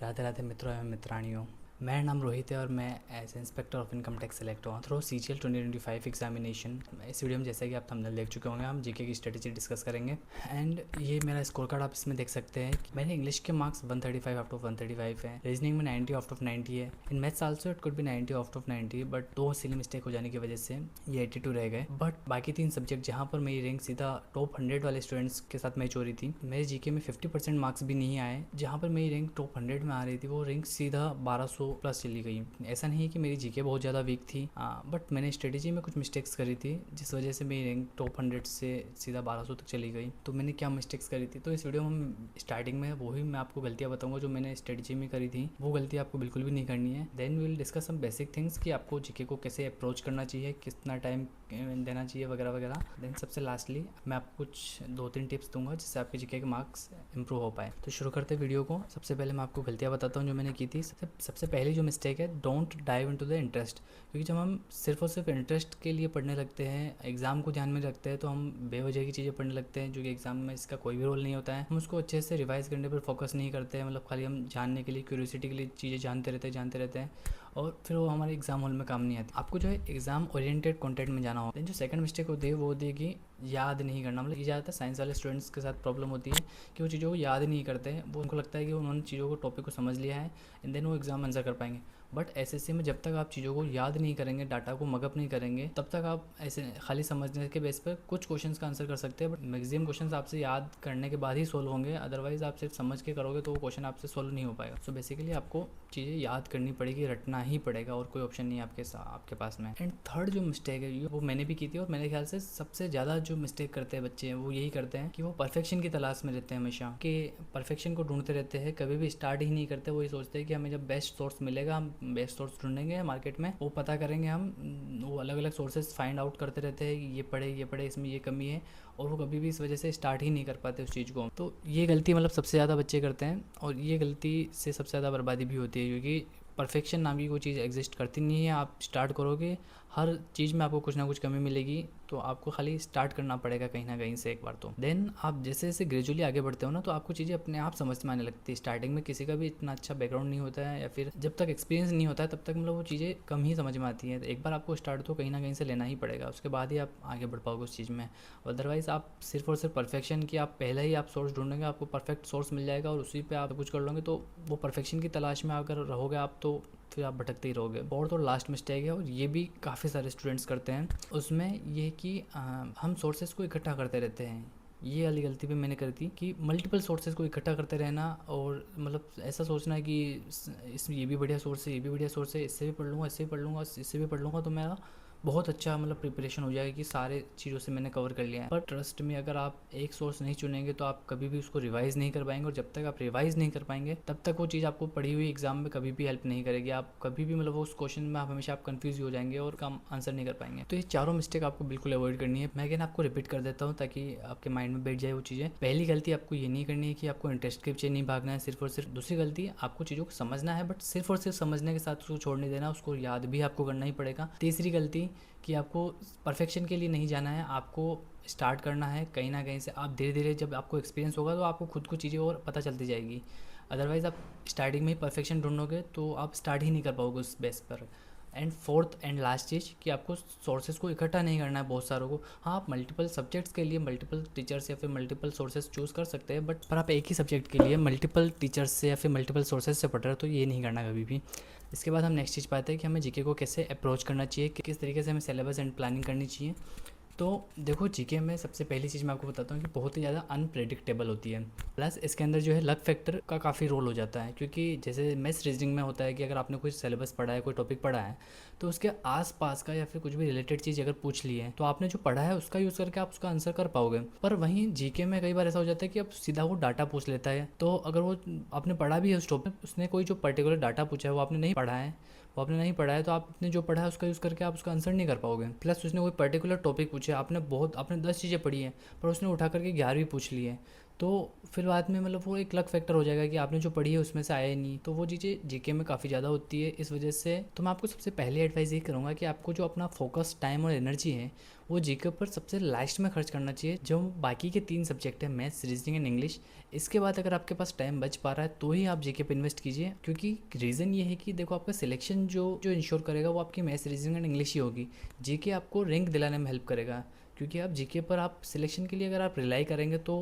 राधे राधे मित्रों एवं मित्राणियों। मेरा नाम रोहित है और मैं as inspector of income tax select हुआ थ्रू CGL 2025 एग्जामिनेशन। इस वीडियो में जैसा कि आप थंबनेल देख चुके होंगे, हम जीके की स्ट्रेटेजी डिस्कस करेंगे। एंड ये मेरा स्कोर कार्ड आप इसमें देख सकते हैं कि मेरे इंग्लिश के मार्क्स 135 आउट ऑफ 135 है, रीजनिंग में 90 आउट ऑफ 90 है, in maths also it could be 90 out of 90, but 2 silly mistake हो जाने की वजह से ये 82 रह गए। बट बाकी 3 सब्जेक्ट जहाँ पर मेरी रैंक सीधा टॉप 100 वाले स्टूडेंट्स के साथ मैच हो रही थी, मेरे जीके में 50% मार्क्स भी नहीं आए। जहाँ पर मेरी रैंक टॉप 100 में आ रही थी वो रैंक सीधा 1200 प्लस चली गई। ऐसा नहीं है कि मेरी जीके बहुत ज़्यादा वीक थी, बट मैंने स्ट्रेटेजी में कुछ मिस्टेक्स करी थी जिस वजह से मेरी रैंक टॉप 100 से सीधा 1200 तक चली गई। तो मैंने क्या मिस्टेक्स करी थी, तो इस वीडियो में हम स्टार्टिंग में वही मैं आपको गलतियाँ बताऊंगा जो मैंने स्ट्रेटेजी में करी थी। वो गलती आपको बिल्कुल भी नहीं करनी है। Then we will discuss some basic things कि आपको जीके को कैसे अप्रोच करना चाहिए, कितना टाइम देना चाहिए वगैरह वगैरह। देन सबसे लास्टली मैं आपको कुछ 2-3 टिप्स दूंगा जिससे आपके जीके के मार्क्स इंप्रूव हो पाए। तो शुरू करते हैं वीडियो को। सबसे पहले मैं आपको गलतियाँ बताता हूँ जो मैंने की थी। सबसे पहली जो मिस्टेक है, don't dive into the interest. क्योंकि जब हम सिर्फ और सिर्फ इंटरेस्ट के लिए पढ़ने लगते हैं, एग्जाम को ध्यान में रखते हैं, तो हम बेवजह की चीज़ें पढ़ने लगते हैं जो कि एग्जाम में इसका कोई भी रोल नहीं होता है। हम उसको अच्छे से रिवाइज करने पर फोकस नहीं करते हैं, मतलब खाली हम जानने के लिए, क्यूरियोसिटी के लिए चीज़ें जानते रहते हैं और फिर वो हमारे एग्जाम हॉल में काम नहीं आती। आपको जो है एग्जाम ओरिएंटेड कंटेंट में जाना हो। जो सेकंड मिस्टेक होती है वो होती है कि याद नहीं करना। मतलब ये ज़्यादातर साइंस वाले स्टूडेंट्स के साथ प्रॉब्लम होती है कि वो चीज़ों को याद नहीं करते हैं। वो उनको लगता है कि उन्होंने चीज़ों को, टॉपिक को समझ लिया है एंड देन वो एग्जाम आंसर कर पाएंगे। बट एसएससी में जब तक आप चीज़ों को याद नहीं करेंगे, डाटा को मगअप नहीं करेंगे, तब तक आप ऐसे खाली समझने के बेस पर कुछ क्वेश्चंस का आंसर कर सकते हैं। बट मैक्सिमम क्वेश्चंस आपसे याद करने के बाद ही सोल्व होंगे, अदरवाइज आप सिर्फ समझ के करोगे तो वो क्वेश्चन आपसे सोल्व नहीं हो पाएगा। सो बेसिकली आपको चीज़ें याद करनी पड़ेगी, रटना ही पड़ेगा और कोई ऑप्शन नहीं है आपके पास में। एंड थर्ड जो मिस्टेक है वो मैंने भी की थी और मेरे ख्याल से सबसे ज़्यादा जो मिस्टेक करते हैं बच्चे वो यही करते हैं कि वो परफेक्शन की तलाश में रहते हैं, हमेशा कि परफेक्शन को ढूंढते रहते हैं, कभी भी स्टार्ट ही नहीं करते। वो ये सोचते हैं कि हमें जब बेस्ट सोर्स मिलेगा हम बेस्ट सोर्स ढूंढेंगे मार्केट में, वो पता करेंगे हम, वो अलग अलग सोर्सेज फाइंड आउट करते रहते हैं, ये पढ़े इसमें ये कमी है, और वो कभी भी इस वजह से स्टार्ट ही नहीं कर पाते उस चीज़ को। तो ये गलती मतलब सबसे ज़्यादा बच्चे करते हैं और ये गलती से सबसे ज़्यादा बर्बादी भी होती है, क्योंकि परफेक्शन नाम की कोई चीज़ एग्जिस्ट करती नहीं है। आप स्टार्ट करोगे, हर चीज़ में आपको कुछ ना कुछ कमी मिलेगी, तो आपको खाली स्टार्ट करना पड़ेगा कहीं ना कहीं से एक बार। तो देन आप जैसे जैसे ग्रेजुअली आगे बढ़ते हो ना, तो आपको चीज़ें अपने आप समझ में आने लगती है। स्टार्टिंग में किसी का भी इतना अच्छा बैकग्राउंड नहीं होता है, या फिर जब तक एक्सपीरियंस नहीं होता है तब तक मतलब वो चीज़ें कम ही समझ में आती हैं। तो एक बार आपको स्टार्ट तो कहीं ना कहीं से लेना ही पड़ेगा, उसके बाद ही आप आगे बढ़ पाओगे उस चीज़ में। अदरवाइज़ आप सिर्फ और सिर्फ परफेक्शन की, आप पहले ही आप सोर्स ढूंढेंगे, आपको परफेक्ट सोर्स मिल जाएगा और उसी पे आप कुछ कर लोगे, तो वो परफेक्शन की तलाश में अगर रहोगे आप तो फिर आप भटकते ही रहोगे। और तो लास्ट मिस्टेक है, और ये भी काफ़ी सारे स्टूडेंट्स करते हैं, उसमें ये कि हम सोर्सेज को इकट्ठा करते रहते हैं। ये वाली गलती भी मैंने करी थी कि मल्टीपल सोर्सेज को इकट्ठा करते रहना, और मतलब ऐसा सोचना है कि इसमें ये भी बढ़िया सोर्स है, ये भी बढ़िया सोर्स है, इससे भी पढ़ लूँगा, इससे भी पढ़ लूँगा, इससे भी पढ़ लूँगा, तो मेरा बहुत अच्छा मतलब प्रिपरेशन हो जाएगा कि सारे चीज़ों से मैंने कवर कर लिया है। पर ट्रस्ट में अगर आप एक सोर्स नहीं चुनेंगे तो आप कभी भी उसको रिवाइज़ नहीं कर पाएंगे, और जब तक आप रिवाइज़ नहीं कर पाएंगे तब तक वो चीज़ आपको पढ़ी हुई एग्जाम में कभी भी हेल्प नहीं करेगी। आप कभी भी मतलब उस क्वेश्चन में आप हमेशा आप कंफ्यूज हो जाएंगे और काम आंसर नहीं कर पाएंगे। तो ये चारों मिस्टेक आपको बिल्कुल अवॉइड करनी है। मैं अगेन आपको रिपीट कर देता हूँ ताकि आपके माइंड में बैठ जाए वो चीज़ें। पहली गलती आपको ये नहीं करनी है कि आपको इंटरेस्ट के पीछे नहीं भागना है सिर्फ और सिर्फ। दूसरी गलती, आपको चीज़ों को समझना है, बट सिर्फ और सिर्फ समझने के साथ उसको छोड़ नहीं देना, उसको याद भी आपको करना ही पड़ेगा। तीसरी गलती कि आपको परफेक्शन के लिए नहीं जाना है, आपको स्टार्ट करना है कहीं ना कहीं से। आप धीरे धीरे जब आपको एक्सपीरियंस होगा तो आपको खुद को चीज़ें और पता चलती जाएगी। अदरवाइज़ आप स्टार्टिंग में ही परफेक्शन ढूंढोगे तो आप स्टार्ट ही नहीं कर पाओगे उस बेस पर। एंड फोर्थ एंड लास्ट चीज़ कि आपको सोर्सेज को इकट्ठा नहीं करना है बहुत सारों को। हाँ, आप मल्टीपल सब्जेक्ट्स के लिए मल्टीपल टीचर्स या फिर मल्टीपल सोर्सेज चूज़ कर सकते हैं, बट पर आप एक ही सब्जेक्ट के लिए मल्टीपल टीचर्स से या फिर मल्टीपल सोर्सेज से पढ़ रहे हो तो ये नहीं करना कभी भी। इसके बाद हम नेक्स्ट चीज़ पाते हैं कि हमें जीके को कैसे अप्रोच करना चाहिए, कि किस तरीके से हमें सिलेबस एंड प्लानिंग करनी चाहिए। तो देखो, जीके में सबसे पहली चीज़ मैं आपको बताता हूँ कि बहुत ही ज़्यादा अनप्रेडिक्टेबल होती है, प्लस इसके अंदर जो है लक फैक्टर का काफ़ी रोल हो जाता है। क्योंकि जैसे मैथ्स रीजनिंग में होता है कि अगर आपने कोई सिलेबस पढ़ा है, कोई टॉपिक पढ़ा है, तो उसके आसपास का या फिर कुछ भी रिलेटेड चीज़ अगर पूछ ली है तो आपने जो पढ़ा है उसका यूज़ करके आप उसका आंसर कर पाओगे। पर वहीं जीके में कई बार ऐसा हो जाता है कि अब सीधा वो डाटा पूछ लेता है, तो अगर वो आपने पढ़ा भी है उस टॉपिक, उसने कोई जो पर्टिकुलर डाटा पूछा है वो आपने नहीं पढ़ा है, तो आपने जो पढ़ा है उसका यूज़ करके आप उसका आंसर नहीं कर पाओगे। प्लस उसने कोई पर्टिकुलर टॉपिक पूछा है, आपने 10 चीज़ें पढ़ी हैं पर उसने उठा करके 11वीं पूछ ली है, तो फिर बाद में मतलब वो एक लक फैक्टर हो जाएगा कि आपने जो पढ़ी है उसमें से आया ही नहीं, तो वो चीज़ें जीके में काफ़ी ज़्यादा होती है। इस वजह से तो मैं आपको सबसे पहले एडवाइस ये करूँगा कि आपको जो अपना फोकस, टाइम और एनर्जी है वो जीके पर सबसे लास्ट में खर्च करना चाहिए। जो बाकी के 3 सब्जेक्ट हैं, मैथ्स, रीजनिंग एंड इंग्लिश, इसके बाद अगर आपके पास टाइम बच पा रहा है तो ही आप जीके पे इन्वेस्ट कीजिए। क्योंकि रीज़न ये है कि देखो, आपका सिलेक्शन जो जो इंश्योर करेगा वो आपकी मैथ्स, रीजनिंग एंड इंग्लिश ही होगी। जीके आपको रैंक दिलाने में हेल्प करेगा, क्योंकि आप जीके पर आप सिलेक्शन के लिए अगर आप रिलाई करेंगे तो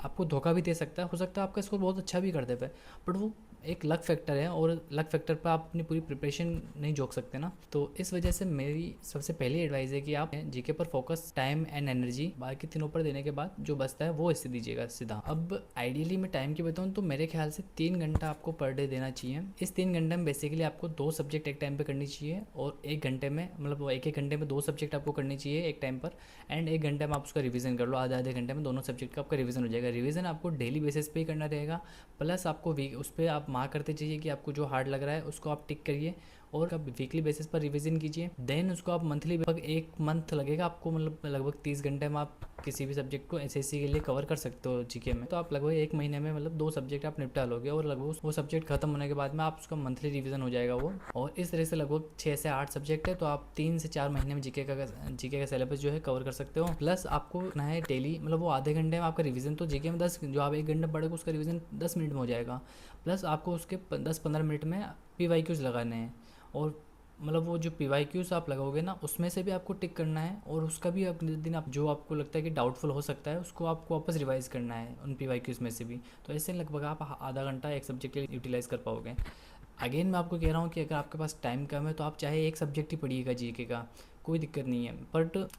आपको धोखा भी दे सकता है। हो सकता है आपका स्कोर बहुत अच्छा भी कर दे पाए, बट वो एक लक फैक्टर है और लक फैक्टर पर आप अपनी पूरी प्रिपरेशन नहीं झोंक सकते ना। तो इस वजह से मेरी सबसे पहली एडवाइस है कि आप जीके पर फोकस, टाइम एंड एनर्जी बाकी तीनों पर देने के बाद जो बचता है वो इससे दीजिएगा सीधा। अब आइडियली मैं टाइम की बताऊँ तो मेरे ख्याल से 3 घंटा आपको पर डे देना चाहिए। इस 3 घंटे में बेसिकली आपको 2 सब्जेक्ट एक टाइम पर करनी चाहिए, और 1 घंटे में मतलब एक घंटे में 2 सब्जेक्ट आपको करनी चाहिए एक टाइम पर, एंड 1 घंटे में आप उसका रिवीजन कर लो। आधे घंटे में दोनों सब्जेक्ट का आपका रिवीजन हो जाएगा। रिवीजन आपको डेली बेसिस पे ही करना रहेगा, प्लस आपको उस पर आप मार्क करते चाहिए कि आपको जो हार्ड लग रहा है उसको आप टिक करिए, और आप वीकली बेसिस पर रिवीजन कीजिए। देन उसको आप मंथली, लगभग 1 मंथ लगेगा आपको, मतलब लगभग 30 घंटे में आप किसी भी सब्जेक्ट को एसएससी के लिए कवर कर सकते हो जीके में। तो आप लगभग 1 महीने में मतलब 2 सब्जेक्ट आप निपटा लोगे, और लगभग वो सब्जेक्ट खत्म होने के बाद में आप उसका मंथली रिवीजन हो जाएगा वो। और इस तरह से लगभग 6 से 8 सब्जेक्ट है, तो आप 3 से 4 महीने में जीके का सिलेबस जो है कवर कर सकते हो। प्लस आपको ना है डेली, मतलब वो आधे घंटे में आपका रिवीजन, तो जीके में 10, जो आप 1 घंटे पढ़ोगे उसका रिवीजन 10 मिनट में हो जाएगा। प्लस आपको उसके 10-15 मिनट में PYQs लगाने हैं, और मतलब वो जो PYQs आप लगाओगे ना उसमें से भी आपको टिक करना है, और उसका भी अपने दिन आप जो आपको लगता है कि डाउटफुल हो सकता है उसको आपको वापस रिवाइज करना है उन PYQs में से भी। तो ऐसे लगभग आप आधा घंटा एक सब्जेक्ट के लिए यूटिलाइज़ कर पाओगे। अगेन मैं आपको कह रहा हूँ कि अगर आपके पास टाइम कम है तो आप चाहे एक सब्जेक्ट ही पढ़िएगा जीके का, कोई दिक्कत नहीं है,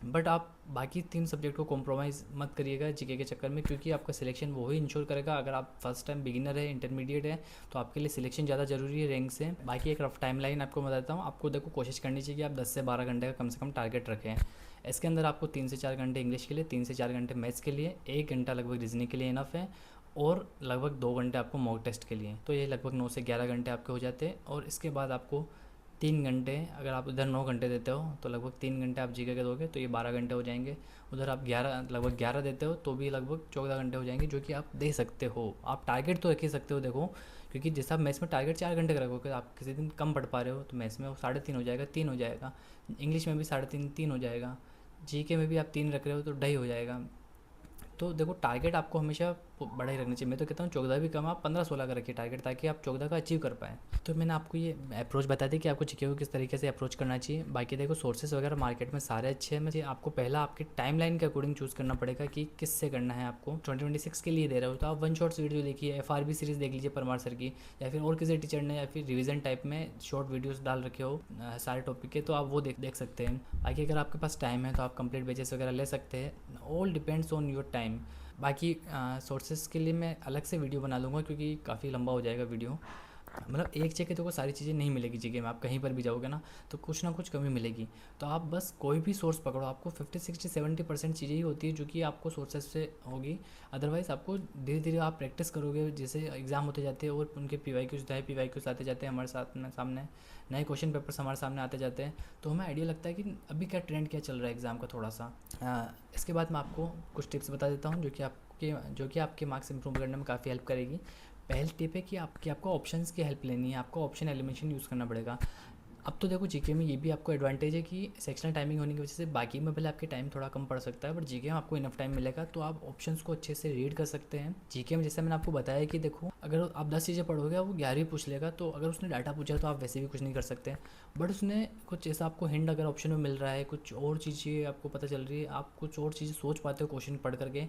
बट आप बाकी 3 सब्जेक्ट को कॉम्प्रोमाइज़ मत करिएगा जीके के चक्कर में, क्योंकि आपका सिलेक्शन वही इंश्योर करेगा। अगर आप फर्स्ट टाइम बिगिनर है, इंटरमीडिएट है, तो आपके लिए सिलेक्शन ज़्यादा ज़रूरी है रैंक से। बाकी एक रफ टाइम लाइन आपको बताता हूँ। आपको देखो, कोशिश करनी चाहिए कि आप 10 से 12 घंटे का कम से कम टारगेट रखें। इसके अंदर आपको 3 से 4 घंटे इंग्लिश के लिए, 3 से 4 घंटे मैथ्स के लिए, 1 घंटा लगभग रीजनिंग के लिए इनफ है, और लगभग 2 घंटे आपको मॉक टेस्ट के लिए। तो ये लगभग 9 से 11 घंटे आपके हो जाते हैं। और इसके बाद आपको 3 घंटे, अगर आप इधर 9 घंटे देते हो तो लगभग 3 घंटे आप जीके के दोगे तो ये 12 घंटे हो जाएंगे। उधर आप लगभग 11 देते हो तो भी लगभग 14 घंटे हो जाएंगे, जो कि आप दे सकते हो। आप टारगेट तो रख ही सकते हो देखो, क्योंकि जैसा आप मैथ्स में टारगेट 4 घंटे का रखोगे, आप किसी दिन कम पढ़ पा रहे हो तो मैथ्स में वो 3.5 हो जाएगा, 3 हो जाएगा। इंग्लिश में भी 3.5, 3 हो जाएगा। जीके में भी आप 3 रख रहे हो तो 2.5 हो जाएगा। तो देखो, टारगेट आपको हमेशा बड़ा ही रखना चाहिए। मैं तो कहता हूँ 14 भी कम, आप 15-16 का रखिए टारगेट, ताकि आप 14 का अचीव कर पाएँ। तो मैंने आपको ये अप्रोच बता दी कि आपको जीके को किस तरीके से अप्रोच करना चाहिए। बाकी देखो, सोर्सेज वगैरह मार्केट में सारे अच्छे हैं। मैं आपको पहला आपके टाइम लाइन के अकॉर्डिंग चूज़ करना पड़ेगा कि किससे करना है। आपको 2026 के लिए दे रहे हो तो आप 1 शॉर्ट्स वीडियो देखिए, FRB सीरीज़ देख लीजिए परमार सर की, या फिर और किसी टीचर ने, या फिर रिवीजन टाइप में शॉर्ट वीडियोज़ डाल रखे हो सारे टॉपिक के, तो आप वो देख सकते हैं। बाकी अगर आपके पास टाइम है तो आप कंप्लीट बेसिस वगैरह ले सकते हैं। All depends on your time. बाकी सोर्सेज के लिए मैं अलग से वीडियो बना लूँगा, क्योंकि काफ़ी लंबा हो जाएगा वीडियो। मतलब एक जगह तो को सारी चीज़ें नहीं मिलेगी जीके में, आप कहीं पर भी जाओगे ना तो कुछ ना कुछ कमी मिलेगी। तो आप बस कोई भी सोर्स पकड़ो, आपको 50-60-70% चीज़ें ही होती है जो कि आपको सोर्सेज से होगी। अदरवाइज़ आपको धीरे धीरे आप प्रैक्टिस करोगे, जैसे एग्ज़ाम होते जाते हैं और उनके PYQs आते जाते हैं हमारे सामने, नए क्वेश्चन पेपर्स हमारे सामने आते जाते हैं, तो हमें आइडिया लगता है कि अभी क्या ट्रेंड क्या चल रहा है एग्ज़ाम का थोड़ा सा। इसके बाद मैं आपको कुछ टिप्स बता देता हूँ जो कि आपके मार्क्स इंप्रूव करने में काफ़ी हेल्प करेगी। पहली टिप है कि आपको ऑप्शंस की हेल्प लेनी है, आपको ऑप्शन एलिमिनेशन यूज़ करना पड़ेगा। अब तो देखो, जीके में ये भी आपको एडवांटेज है कि सेक्शनल टाइमिंग होने की वजह से बाकी में भले आपके टाइम थोड़ा कम पड़ सकता है, बट जीके में आपको इनफ टाइम मिलेगा, तो आप ऑप्शंस को अच्छे से रीड कर सकते हैं। जीके में जैसे मैंने आपको बताया कि देखो, अगर आप 10 चीज़ें पढ़ोगे वो 11 पूछ लेगा, तो अगर उसने डाटा पूछा तो आप वैसे भी कुछ नहीं कर सकते। बट उसने कुछ ऐसा आपको हिंट अगर ऑप्शन में मिल रहा है, कुछ और चीज़ें आपको पता चल रही है, आप कुछ और चीज़ें सोच पाते हो क्वेश्चन पढ़ करके,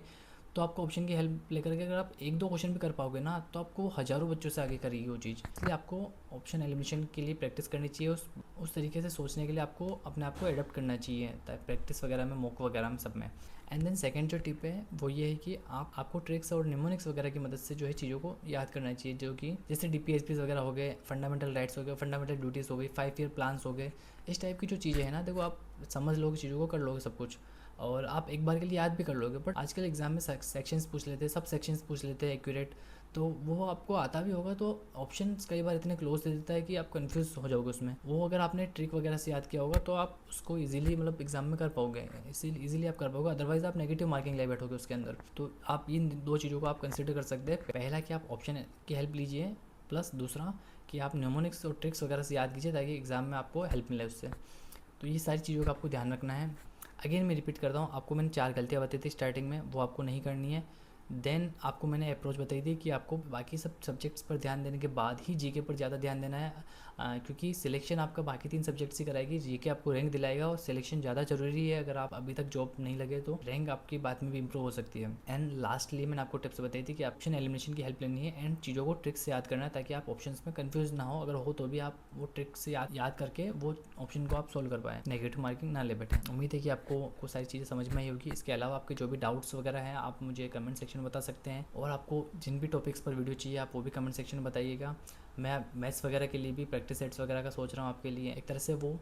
तो आपको ऑप्शन की हेल्प लेकर के अगर आप 1-2 क्वेश्चन भी कर पाओगे ना, तो आपको हज़ारों बच्चों से आगे करेगी वो चीज़। इसलिए आपको ऑप्शन एलिमिनेशन के लिए प्रैक्टिस करनी चाहिए। उस तरीके से सोचने के लिए आपको अपने आप को एडप्ट करना चाहिए, प्रैक्टिस वगैरह में, मॉक वगैरह में, सब में। एंड देन सेकंड जो टिप है वो ये है कि आपको ट्रिक्स और निमोनिक्स वगैरह की मदद से जो है चीज़ों को याद करना चाहिए, जो कि जैसे DPSPs वगैरह हो गए, फंडामेंटल राइट्स हो गए, फंडामेंटल ड्यूटीज़ हो गई, 5 ईयर प्लान्स हो गए। इस टाइप की जो चीज़ें हैं ना, देखो आप समझ लोगे चीज़ों को, कर लोगे सब कुछ, और आप एक बार के लिए याद भी कर लोगे। बट आजकल एग्जाम में सेक्शंस पूछ लेते हैं, सब सेक्शंस पूछ लेते हैं एक्यूरेट, तो वो आपको आता भी होगा तो ऑप्शंस कई बार इतने क्लोज दे देता है कि आप कंफ्यूज हो जाओगे उसमें। वो अगर आपने ट्रिक वगैरह से याद किया होगा तो आप उसको इजीली मतलब एग्जाम में कर पाओगे, इजीली आप कर पाओगे, अदरवाइज आप नेगेटिव मार्किंग ले बैठोगे उसके अंदर। तो आप इन दो चीज़ों को आप कंसिडर कर सकते हैं, पहला कि आप ऑप्शन की हेल्प लीजिए, प्लस दूसरा कि आप न्यूमोनिक्स और ट्रिक्स वगैरह से याद कीजिए ताकि एग्ज़ाम में आपको हेल्प मिले उससे। तो ये सारी चीज़ों का आपको ध्यान रखना है। अगेन मैं रिपीट करता हूँ, आपको मैंने 4 गलतियाँ बताई थी स्टार्टिंग में, वो आपको नहीं करनी है। देन आपको मैंने अप्रोच बताई थी कि आपको बाकी सब सब्जेक्ट्स पर ध्यान देने के बाद ही जीके पर ज़्यादा ध्यान देना है, क्योंकि सिलेक्शन आपका बाकी 3 सब्जेक्ट्स ही कराएगी, जीके आपको रैंक दिलाएगा और सिलेक्शन ज़्यादा ज़रूरी है। अगर आप अभी तक जॉब नहीं लगे तो रैंक आपकी बाद में भी इंप्रूव हो सकती है। एंड लास्टली मैंने आपको टिप्स बताई थी कि ऑप्शन एलिमिनेशन की हेल्प लेनी है एंड चीज़ों को ट्रिक्स से याद करना है ताकि आप ऑप्शंस में कंफ्यूज ना हो, अगर हो तो भी आप वो ट्रिक से याद करके वो ऑप्शन को आप सोल्व कर पाएँ, नेगेटिव मार्किंग ना ले बैठे। उम्मीद है कि आपको सारी चीज़ें समझ में आई होगी। इसके अलावा आपके जो भी डाउट्स वगैरह हैं आप मुझे कमेंट सेक्शन में बता सकते हैं, और आपको जिन भी टॉपिक्स पर वीडियो चाहिए आप वो भी कमेंट सेक्शन में बताइएगा। मैं मैथ्स वगैरह के लिए भी प्रैक्टिस सेट्स वगैरह का सोच रहा हूँ आपके लिए। एक तरह से वो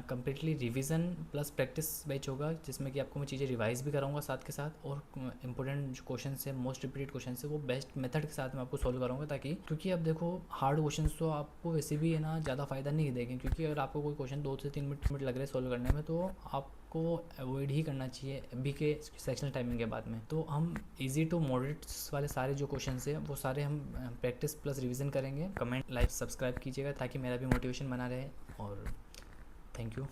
completely revision plus practice batch होगा, जिसमें कि आपको मैं चीज़ें रिवाइज भी कराऊंगा साथ के साथ, और इंपॉर्टेंट जो क्वेश्चन है, मोस्ट रिपीटेड क्वेश्चन है, वो बेस्ट मेथड के साथ मैं आपको सॉल्व कराऊंगा, ताकि क्योंकि अब देखो हार्ड क्वेश्चन तो आपको वैसे भी है ना ज़्यादा फ़ायदा नहीं देंगे, क्योंकि अगर आपको कोई क्वेश्चन 2 से 3 मिनट लग रहे हैं सॉल्व करने में तो आपको अवॉइड ही करना चाहिए अभी के सेक्शनल टाइमिंग के बाद में। तो हम इजी टू मॉडरेट्स वाले सारे जो क्वेश्चन हैं वो सारे हम प्रैक्टिस प्लस रिवीजन करेंगे। कमेंट, लाइक, सब्सक्राइब कीजिएगा ताकि मेरा भी मोटिवेशन बना रहे, और थैंक यू।